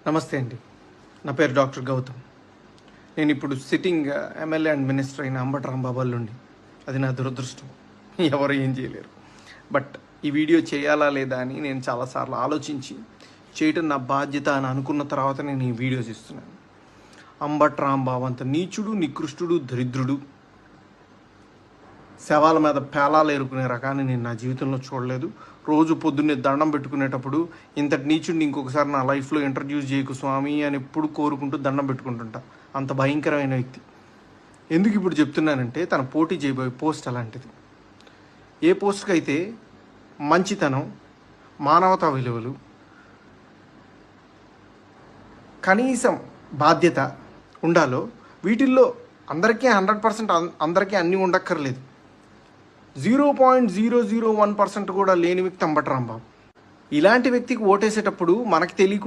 నమస్తే అండి. నా పేరు డాక్టర్ గౌతమ్. నేను ఇప్పుడు సిట్టింగ్ ఎమ్మెల్యే అండ్ మినిస్టర్ అయిన అంబటి రాంబాబు నుండి. అది నా దురదృష్టం. ఎవరు ఏం చేయలేరు. బట్ ఈ వీడియో చేయాలా లేదా అని నేను చాలాసార్లు ఆలోచించి చేయటం నా బాధ్యత అని అనుకున్న తర్వాత నేను ఈ వీడియోస్ ఇస్తున్నాను. అంబటి రాంబాబు అంత నీచుడు, నికృష్టుడు, దరిద్రుడు, శవాల మీద పేలాలు ఏరుకునే రకాన్ని నేను నా జీవితంలో చూడలేదు. రోజు పొద్దున్నే దండం పెట్టుకునేటప్పుడు ఇంతటి నీచుడిని ఇంకొకసారి నా లైఫ్లో ఇంట్రడ్యూస్ చేయకు స్వామి అని ఎప్పుడు కోరుకుంటూ దండం పెట్టుకుంటుంటా. అంత భయంకరమైన వ్యక్తి. ఎందుకు ఇప్పుడు చెప్తున్నానంటే తన పోటీ చేయబోయే పోస్ట్ అలాంటిది. ఏ పోస్ట్కి అయితే మంచితనం, మానవతా విలువలు, కనీసం బాధ్యత ఉండాలో వీటిల్లో అందరికీ 100% అందరికీ అన్నీ ఉండక్కర్లేదు. 0.001% కూడా లేని వ్యక్తి అంబటి రాంబాబు. ఇలాంటి వ్యక్తికి ఓటేసేటప్పుడు మనకు తెలియకుండా